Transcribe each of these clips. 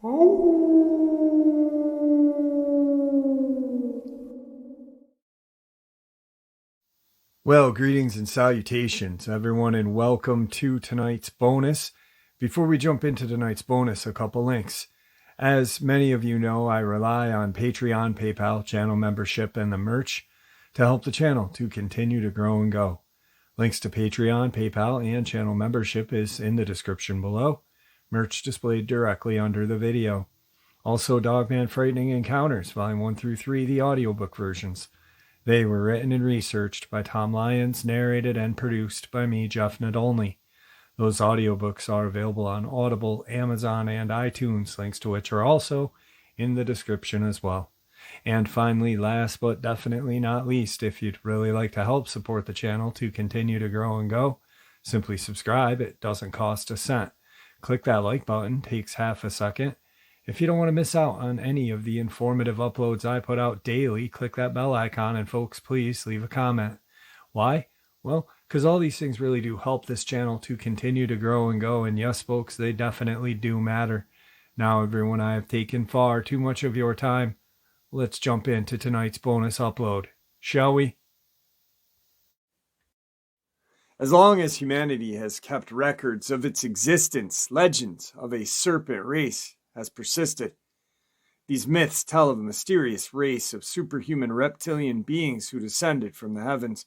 Well, greetings and salutations, everyone, and welcome to tonight's bonus. Before we jump into tonight's bonus, a couple links. As many of you know, I rely on Patreon, PayPal, channel membership, and the merch to help the channel to continue to grow and go. Links to Patreon, PayPal, and channel membership is in the description below. Merch displayed directly under the video. Also, Dogman Frightening Encounters, Volume 1 through 3, the audiobook versions. They were written and researched by Tom Lyons, narrated and produced by me, Jeff Nadolny. Those audiobooks are available on Audible, Amazon, and iTunes, links to which are also in the description as well. And finally, last but definitely not least, if you'd really like to help support the channel to continue to grow and go, simply subscribe. It doesn't cost a cent. Click that like button, takes half a second. If you don't want to miss out on any of the informative uploads I put out daily, click that bell icon, and folks, please leave a comment. Why? Well, because all these things really do help this channel to continue to grow and go, and yes, folks, they definitely do matter. Now, everyone, I have taken far too much of your time. Let's jump into tonight's bonus upload, shall we? As long as humanity has kept records of its existence, legends of a serpent race has persisted. These myths tell of a mysterious race of superhuman reptilian beings who descended from the heavens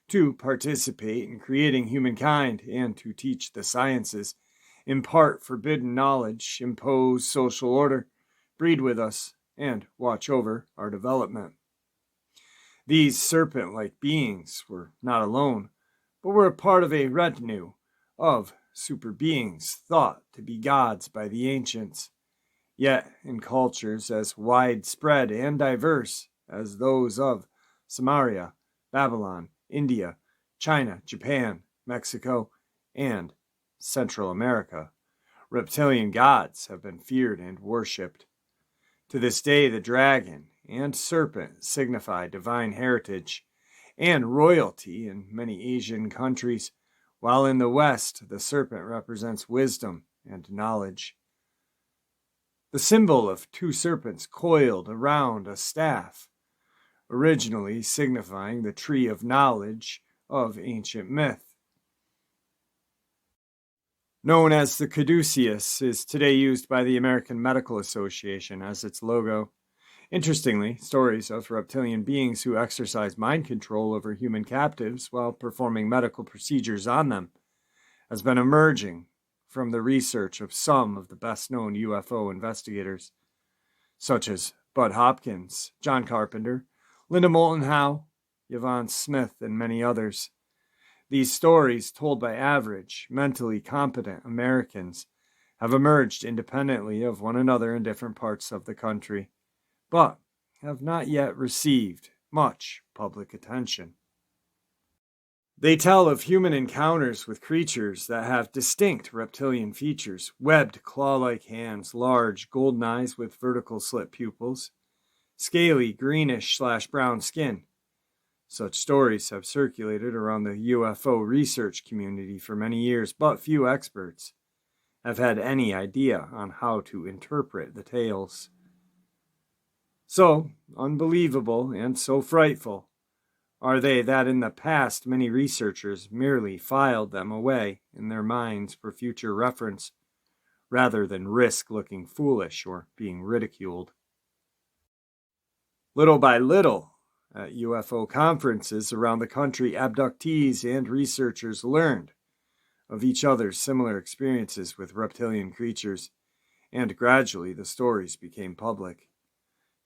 to participate in creating humankind and to teach the sciences, impart forbidden knowledge, impose social order, breed with us, and watch over our development. These serpent-like beings were not alone, but were a part of a retinue of super beings thought to be gods by the ancients. Yet, in cultures as widespread and diverse as those of Sumerian, Babylon, India, China, Japan, Mexico, and Central America, reptilian gods have been feared and worshipped. To this day, the dragon and serpent signify divine heritage and royalty in many Asian countries, while in the West, the serpent represents wisdom and knowledge. The symbol of two serpents coiled around a staff, originally signifying the tree of knowledge of ancient myth. Known as the caduceus, is today used by the American Medical Association as its logo. Interestingly, stories of reptilian beings who exercise mind control over human captives while performing medical procedures on them has been emerging from the research of some of the best-known UFO investigators, such as Bud Hopkins, John Carpenter, Linda Moulton Howe, Yvonne Smith, and many others. These stories, told by average, mentally competent Americans, have emerged independently of one another in different parts of the country, but have not yet received much public attention. They tell of human encounters with creatures that have distinct reptilian features: webbed, claw-like hands, large, golden eyes with vertical slit pupils, scaly, greenish/brown skin. Such stories have circulated around the UFO research community for many years, but few experts have had any idea on how to interpret the tales. So unbelievable and so frightful are they that in the past many researchers merely filed them away in their minds for future reference, rather than risk looking foolish or being ridiculed. Little by little, at UFO conferences around the country, abductees and researchers learned of each other's similar experiences with reptilian creatures, and gradually the stories became public.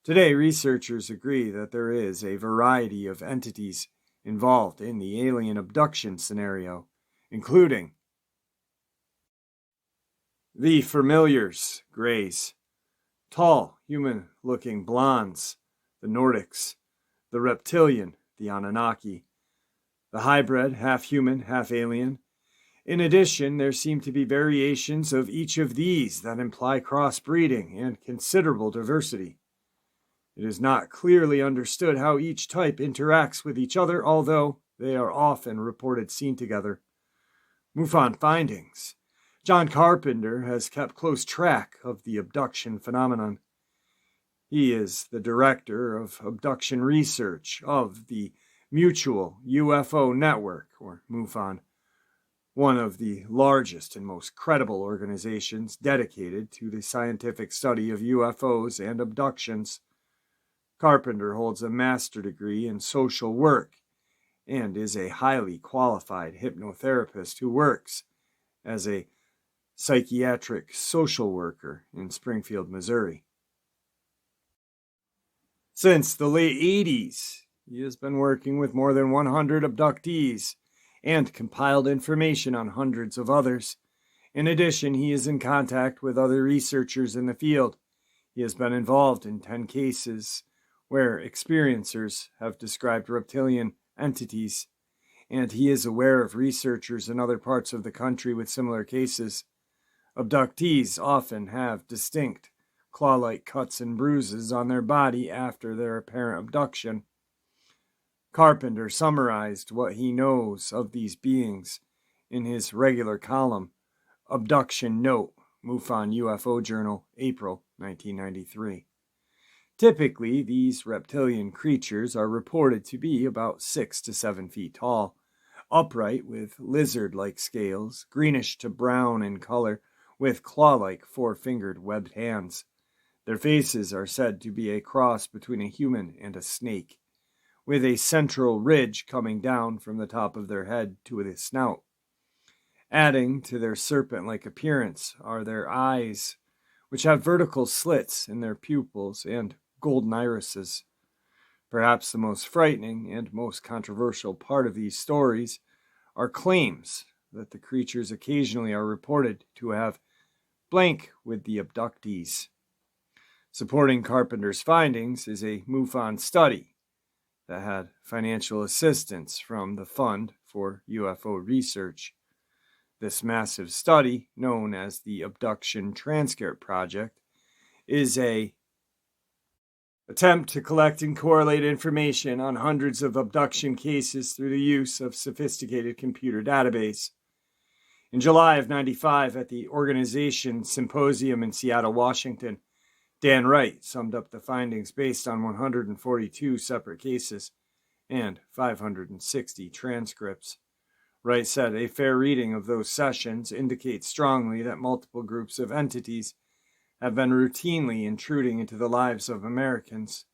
Today, researchers agree that there is a variety of entities involved in the alien abduction scenario, including the familiars, Greys, tall, human-looking blondes, the Nordics, the reptilian, the Anunnaki, the hybrid, half-human, half-alien. In addition, there seem to be variations of each of these that imply crossbreeding and considerable diversity. It is not clearly understood how each type interacts with each other, although they are often reported seen together. MUFON findings John Carpenter has kept close track of the abduction phenomenon. He is the director of abduction research of the Mutual UFO Network, or MUFON, one of the largest and most credible organizations dedicated to the scientific study of UFOs and abductions. Carpenter holds a master's degree in social work and is a highly qualified hypnotherapist who works as a psychiatric social worker in Springfield, Missouri. Since the late 80s, he has been working with more than 100 abductees and compiled information on hundreds of others. In addition, he is in contact with other researchers in the field. He has been involved in 10 cases where experiencers have described reptilian entities, and he is aware of researchers in other parts of the country with similar cases. Abductees often have distinct claw-like cuts and bruises on their body after their apparent abduction. Carpenter summarized what he knows of these beings in his regular column, Abduction Note, MUFON UFO Journal, April 1993. Typically, these reptilian creatures are reported to be about 6 to 7 feet tall, upright with lizard-like scales, greenish to brown in color, with claw-like four-fingered webbed hands. Their faces are said to be a cross between a human and a snake, with a central ridge coming down from the top of their head to the snout. Adding to their serpent-like appearance are their eyes, which have vertical slits in their pupils and golden irises. Perhaps the most frightening and most controversial part of these stories are claims that the creatures occasionally are reported to have blank with the abductees. Supporting Carpenter's findings is a MUFON study that had financial assistance from the Fund for UFO Research. This massive study, known as the Abduction Transcript Project, is an attempt to collect and correlate information on hundreds of abduction cases through the use of sophisticated computer database. In July of '95, at the organization symposium in Seattle, Washington, Dan Wright summed up the findings based on 142 separate cases and 560 transcripts. Wright said a fair reading of those sessions indicates strongly that multiple groups of entities have been routinely intruding into the lives of Americans,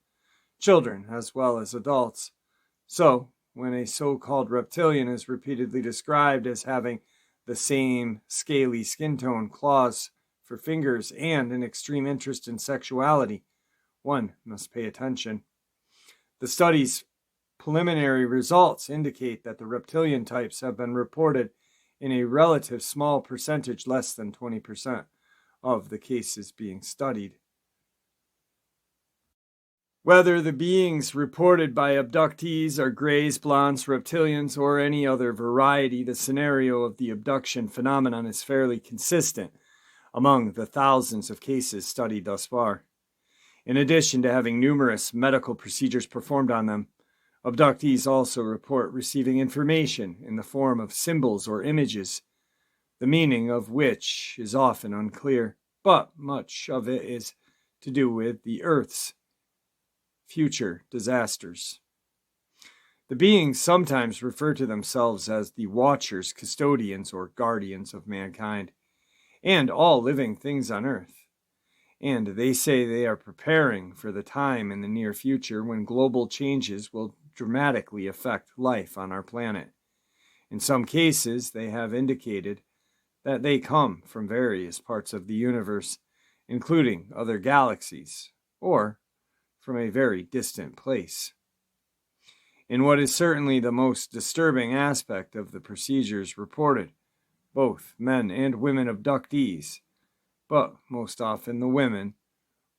children as well as adults. So, when a so-called reptilian is repeatedly described as having the same scaly skin tone, claws for fingers, and an extreme interest in sexuality, one must pay attention. The study's preliminary results indicate that the reptilian types have been reported in a relative small percentage, less than 20%, of the cases being studied. Whether the beings reported by abductees are grays, blondes, reptilians, or any other variety, the scenario of the abduction phenomenon is fairly consistent among the thousands of cases studied thus far. In addition to having numerous medical procedures performed on them, abductees also report receiving information in the form of symbols or images, the meaning of which is often unclear, but much of it is to do with the Earth's future disasters. The beings sometimes refer to themselves as the Watchers, Custodians, or Guardians of mankind, and all living things on Earth. And they say they are preparing for the time in the near future when global changes will dramatically affect life on our planet. In some cases, they have indicated that they come from various parts of the universe, including other galaxies, or from a very distant place. In what is certainly the most disturbing aspect of the procedures reported, both men and women abductees, but most often the women,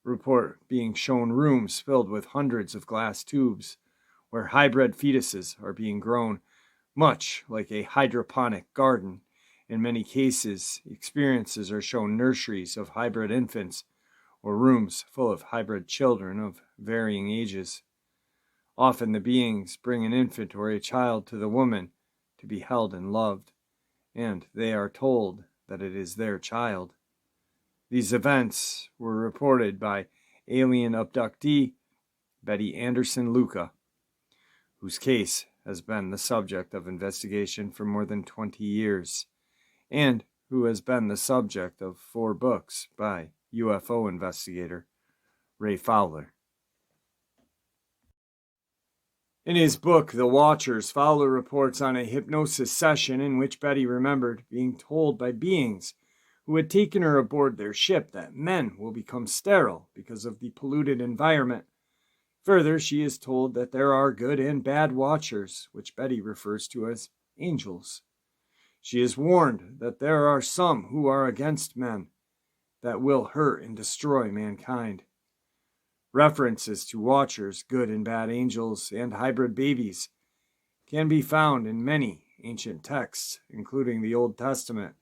report being shown rooms filled with hundreds of glass tubes where hybrid fetuses are being grown, much like a hydroponic garden. In many cases, experiences are shown nurseries of hybrid infants or rooms full of hybrid children of varying ages. Often the beings bring an infant or a child to the woman to be held and loved, and they are told that it is their child. These events were reported by alien abductee Betty Anderson Luca, whose case has been the subject of investigation for more than 20 years, and who has been the subject of 4 books by UFO investigator Ray Fowler. In his book, The Watchers, Fowler reports on a hypnosis session in which Betty remembered being told by beings who had taken her aboard their ship that men will become sterile because of the polluted environment. Further, she is told that there are good and bad watchers, which Betty refers to as angels. She is warned that there are some who are against men, that will hurt and destroy mankind. References to watchers, good and bad angels, and hybrid babies can be found in many ancient texts, including the Old Testament,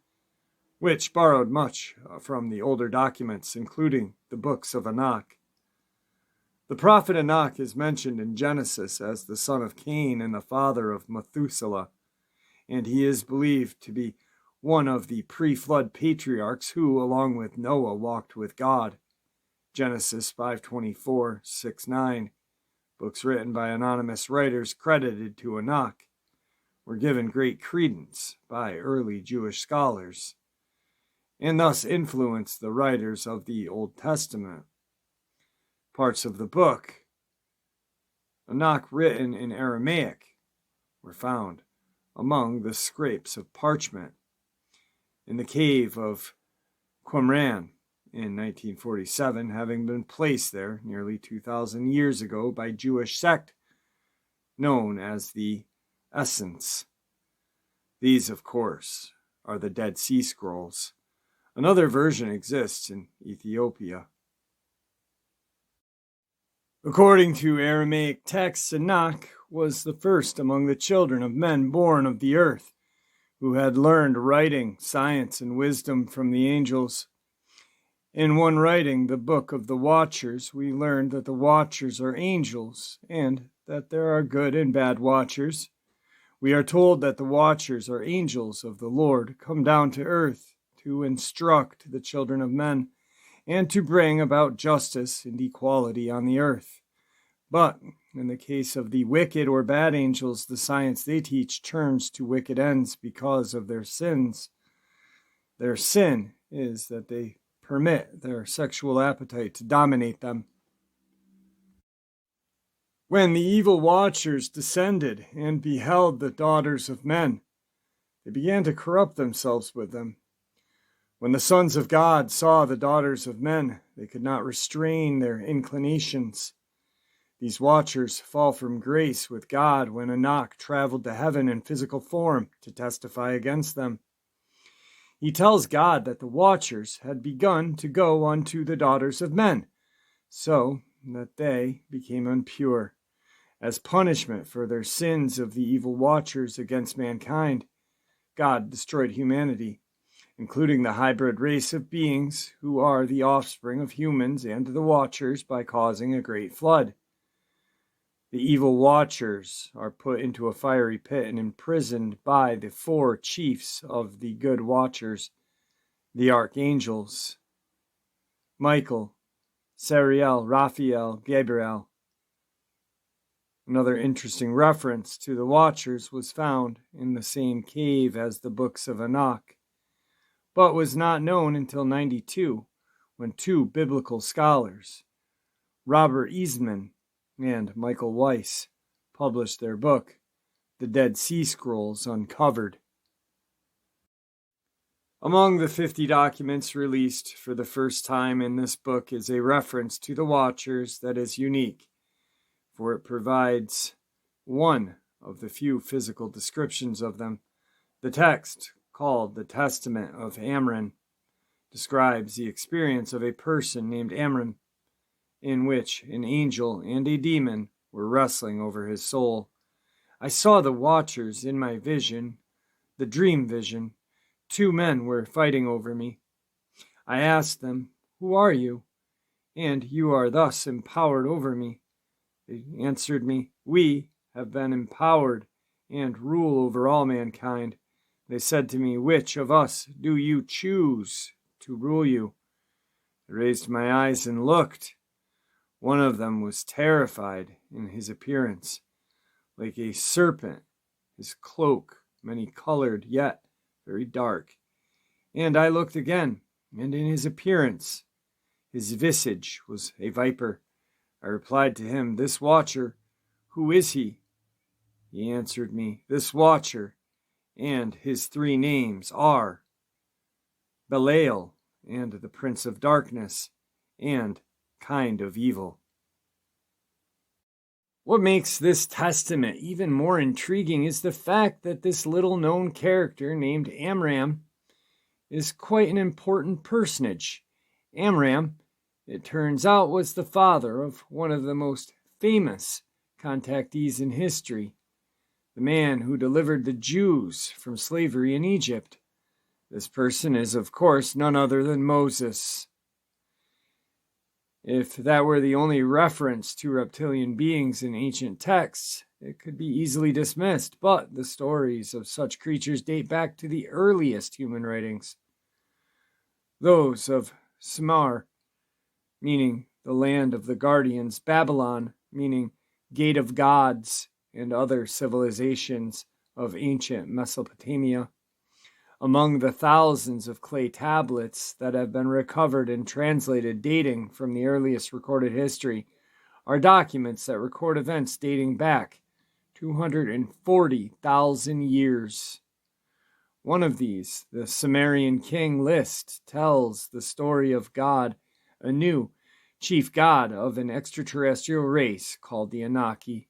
which borrowed much from the older documents, including the books of Enoch. The prophet Enoch is mentioned in Genesis as the son of Cain and the father of Methuselah, and he is believed to be one of the pre-flood patriarchs who, along with Noah, walked with God. Genesis 5:24, 6:9, books written by anonymous writers credited to Enoch, were given great credence by early Jewish scholars, and thus influenced the writers of the Old Testament. Parts of the book, Enoch written in Aramaic, were found among the scraps of parchment in the cave of Qumran in 1947, having been placed there nearly 2,000 years ago by Jewish sect known as the Essence. These, of course, are the Dead Sea Scrolls. Another version exists in Ethiopia. According to Aramaic texts, Enoch was the first among the children of men born of the earth, who had learned writing, science, and wisdom from the angels. In one writing, the Book of the Watchers, we learned that the Watchers are angels, and that there are good and bad Watchers. We are told that the Watchers are angels of the Lord, come down to earth to instruct the children of men, and to bring about justice and equality on the earth. But in the case of the wicked or bad angels, the science they teach turns to wicked ends because of their sins. Their sin is that they permit their sexual appetite to dominate them. When the evil watchers descended and beheld the daughters of men, they began to corrupt themselves with them. When the sons of God saw the daughters of men, they could not restrain their inclinations. These watchers fall from grace with God when Enoch traveled to heaven in physical form to testify against them. He tells God that the watchers had begun to go unto the daughters of men, so that they became impure. As punishment for their sins of the evil watchers against mankind, God destroyed humanity, including the hybrid race of beings who are the offspring of humans and the watchers, by causing a great flood. The evil watchers are put into a fiery pit and imprisoned by the 4 chiefs of the good watchers, the archangels: Michael, Sariel, Raphael, Gabriel. Another interesting reference to the watchers was found in the same cave as the books of Enoch, but was not known until 92, when 2 biblical scholars, Robert Eastman and Michael Weiss, published their book, The Dead Sea Scrolls Uncovered. Among the 50 documents released for the first time in this book is a reference to the Watchers that is unique, for it provides one of the few physical descriptions of them. The text, called the Testament of Amram, describes the experience of a person named Amram, in which an angel and a demon were wrestling over his soul. I saw the watchers in my vision, the dream vision. 2 men were fighting over me. I asked them, "Who are you? And you are thus empowered over me." They answered me, "We have been empowered and rule over all mankind. They said to me, "Which of us do you choose to rule you?" I raised my eyes and looked. One of them was terrified in his appearance, like a serpent, his cloak many-colored yet very dark. And I looked again, and in his appearance, his visage was a viper. I replied to him, "This watcher, who is he?" He answered me, "This watcher, and his 3 names are Belial, and the Prince of Darkness, and Kind of Evil." What makes this testament even more intriguing is the fact that this little-known character named Amram is quite an important personage. Amram, it turns out, was the father of one of the most famous contactees in history, the man who delivered the Jews from slavery in Egypt. This person is, of course, none other than Moses. If that were the only reference to reptilian beings in ancient texts, it could be easily dismissed, but the stories of such creatures date back to the earliest human writings. Those of Sumer, meaning the land of the guardians, Babylon, meaning gate of gods, and other civilizations of ancient Mesopotamia. Among the thousands of clay tablets that have been recovered and translated dating from the earliest recorded history are documents that record events dating back 240,000 years. One of these, the Sumerian king list, tells the story of God, Anu, chief god of an extraterrestrial race called the Anunnaki,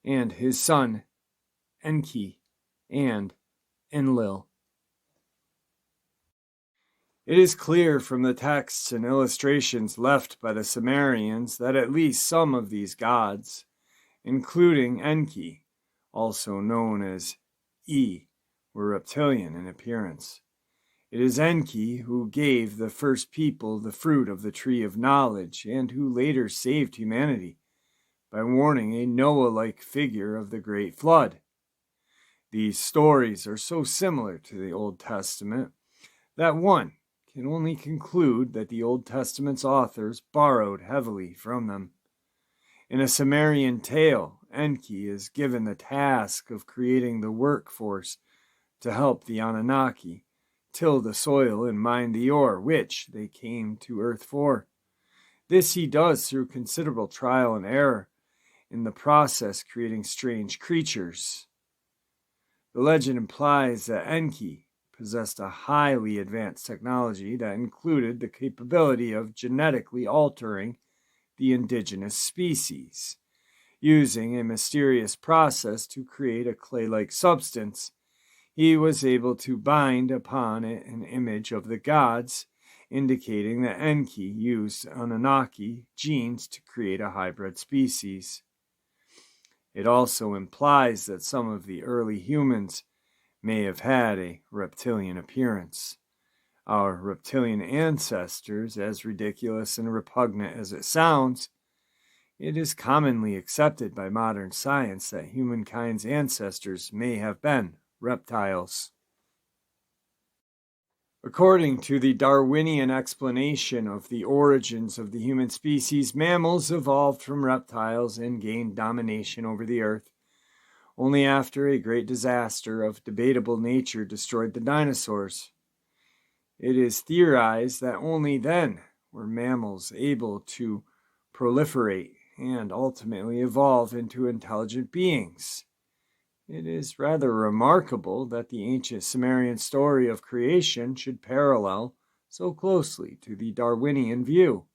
and his son, Enki, and Enlil. It is clear from the texts and illustrations left by the Sumerians that at least some of these gods, including Enki, also known as E, were reptilian in appearance. It is Enki who gave the first people the fruit of the tree of knowledge and who later saved humanity by warning a Noah-like figure of the great flood. These stories are so similar to the Old Testament that one can only conclude that the Old Testament's authors borrowed heavily from them. In a Sumerian tale, Enki is given the task of creating the workforce to help the Anunnaki till the soil and mine the ore, which they came to earth for. This he does through considerable trial and error, in the process creating strange creatures. The legend implies that Enki possessed a highly advanced technology that included the capability of genetically altering the indigenous species, using a mysterious process to create a clay-like substance. He was able to bind upon it an image of the gods, indicating that Enki used Anunnaki genes to create a hybrid species. It also implies that some of the early humans may have had a reptilian appearance. Our reptilian ancestors, as ridiculous and repugnant as it sounds, it is commonly accepted by modern science that humankind's ancestors may have been reptiles. According to the Darwinian explanation of the origins of the human species, mammals evolved from reptiles and gained domination over the earth only after a great disaster of debatable nature destroyed the dinosaurs. It is theorized that only then were mammals able to proliferate and ultimately evolve into intelligent beings. It is rather remarkable that the ancient Sumerian story of creation should parallel so closely to the Darwinian view.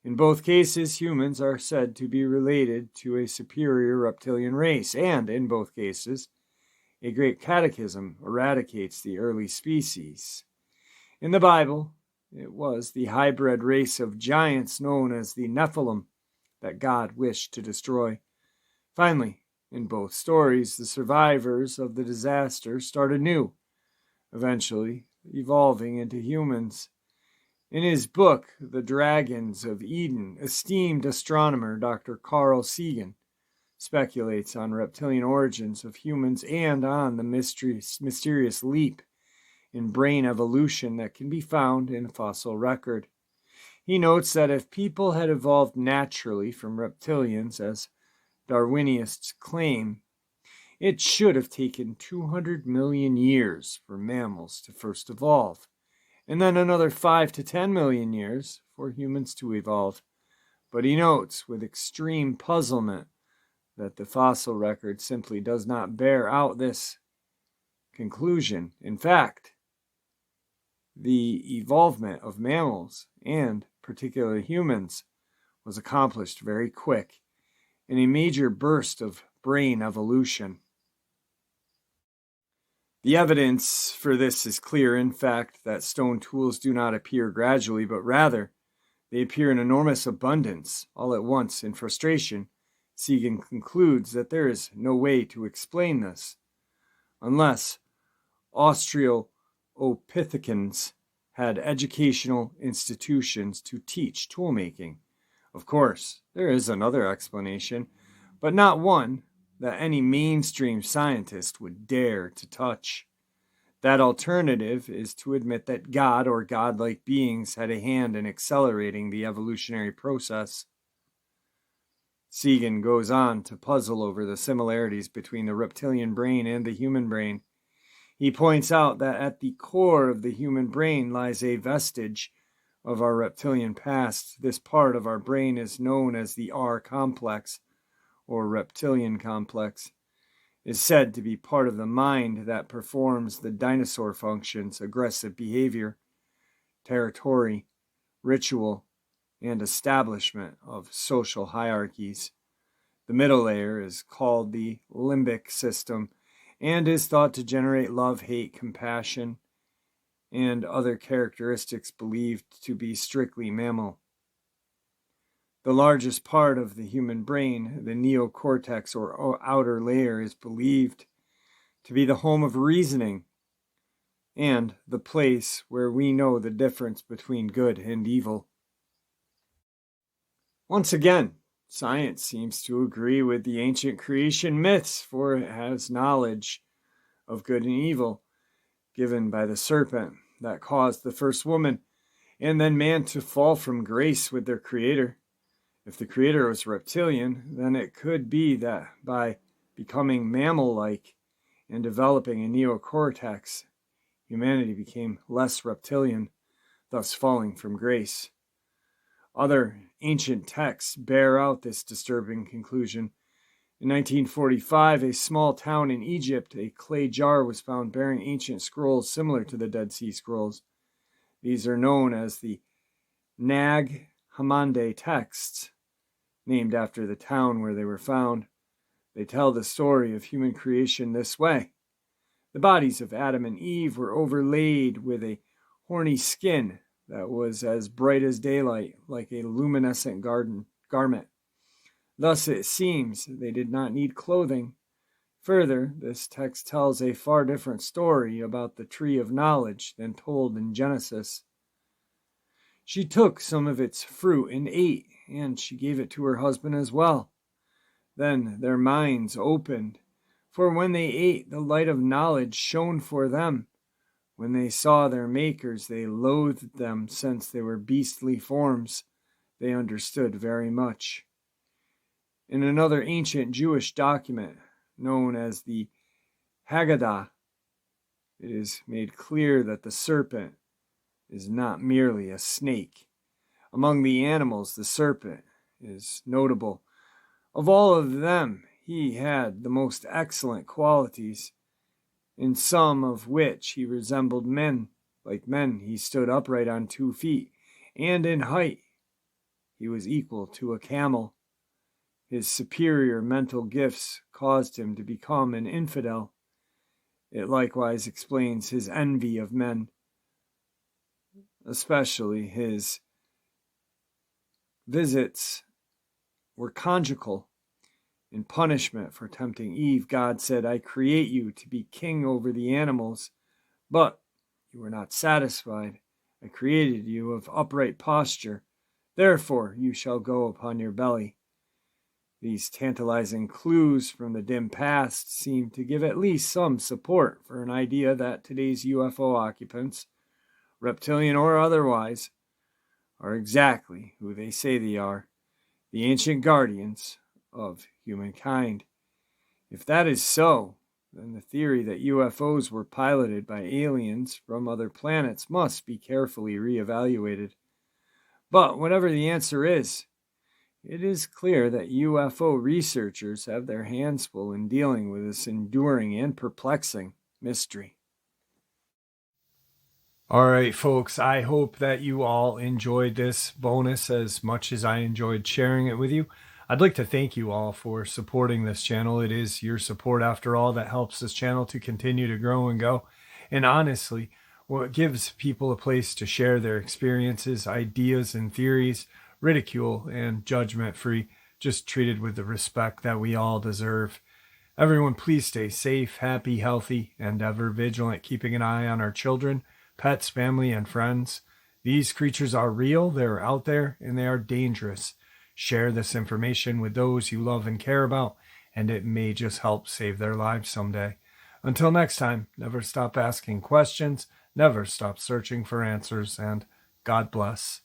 In both cases, humans are said to be related to a superior reptilian race, and in both cases, a great cataclysm eradicates the early species. In the Bible, it was the hybrid race of giants known as the Nephilim that God wished to destroy. Finally, in both stories, the survivors of the disaster start anew, eventually evolving into humans. In his book, The Dragons of Eden, esteemed astronomer Dr. Carl Sagan speculates on reptilian origins of humans and on the mysterious leap in brain evolution that can be found in fossil record. He notes that if people had evolved naturally from reptilians, as Darwinists claim, it should have taken 200 million years for mammals to first evolve, and then another 5 to 10 million years for humans to evolve. But he notes with extreme puzzlement that the fossil record simply does not bear out this conclusion. In fact, the evolvement of mammals, and particularly humans, was accomplished very quick in a major burst of brain evolution. The evidence for this is clear, in fact, that stone tools do not appear gradually, but rather they appear in enormous abundance all at once. In frustration, Segan concludes that there is no way to explain this, unless Australopithecines had educational institutions to teach toolmaking. Of course, there is another explanation, but not one that any mainstream scientist would dare to touch. That alternative is to admit that God or godlike beings had a hand in accelerating the evolutionary process. Segan goes on to puzzle over the similarities between the reptilian brain and the human brain. He points out that at the core of the human brain lies a vestige of our reptilian past. This part of our brain is known as the R complex, or reptilian complex, is said to be part of the mind that performs the dinosaur functions: aggressive behavior, territory, ritual, and establishment of social hierarchies. The middle layer is called the limbic system and is thought to generate love, hate, compassion, and other characteristics believed to be strictly mammal. The largest part of the human brain, the neocortex or outer layer, is believed to be the home of reasoning and the place where we know the difference between good and evil. Once again, science seems to agree with the ancient creation myths, for it has knowledge of good and evil given by the serpent that caused the first woman and then man to fall from grace with their creator. If the creator was reptilian, then it could be that by becoming mammal-like and developing a neocortex, humanity became less reptilian, thus falling from grace. Other ancient texts bear out this disturbing conclusion. In 1945, a small town in Egypt, a clay jar was found bearing ancient scrolls similar to the Dead Sea Scrolls. These are known as the Nag Hammadi texts, named after the town where they were found. They tell the story of human creation this way. The bodies of Adam and Eve were overlaid with a horny skin that was as bright as daylight, like a luminescent garment. Thus it seems they did not need clothing. Further, this text tells a far different story about the tree of knowledge than told in Genesis. She took some of its fruit and ate, and she gave it to her husband as well. Then their minds opened, for when they ate, the light of knowledge shone for them. When they saw their makers, they loathed them, since they were beastly forms. They understood very much. In another ancient Jewish document, known as the Haggadah, it is made clear that the serpent is not merely a snake. Among the animals, the serpent is notable. Of all of them, he had the most excellent qualities, in some of which he resembled men. Like men, he stood upright on 2 feet, and in height he was equal to a camel. His superior mental gifts caused him to become an infidel. It likewise explains his envy of men, especially his visits were conjugal. In punishment for tempting Eve, God said, "I create you to be king over the animals, but you were not satisfied. I created you of upright posture. Therefore you shall go upon your belly." These tantalizing clues from the dim past seem to give at least some support for an idea that today's UFO occupants, reptilian or otherwise, are exactly who they say they are, the ancient guardians of humankind. If that is so, then the theory that UFOs were piloted by aliens from other planets must be carefully reevaluated. But whatever the answer is, it is clear that UFO researchers have their hands full in dealing with this enduring and perplexing mystery. All right, folks, I hope that you all enjoyed this bonus as much as I enjoyed sharing it with you. I'd like to thank you all for supporting this channel. It is your support, after all, that helps this channel to continue to grow and go. And honestly, what gives people a place to share their experiences, ideas, and theories, ridicule and judgment-free, just treated with the respect that we all deserve. Everyone, please stay safe, happy, healthy, and ever vigilant, keeping an eye on our children, pets, family, and friends. These creatures are real, they're out there, and they are dangerous. Share this information with those you love and care about, and it may just help save their lives someday. Until next time, never stop asking questions, never stop searching for answers, and God bless.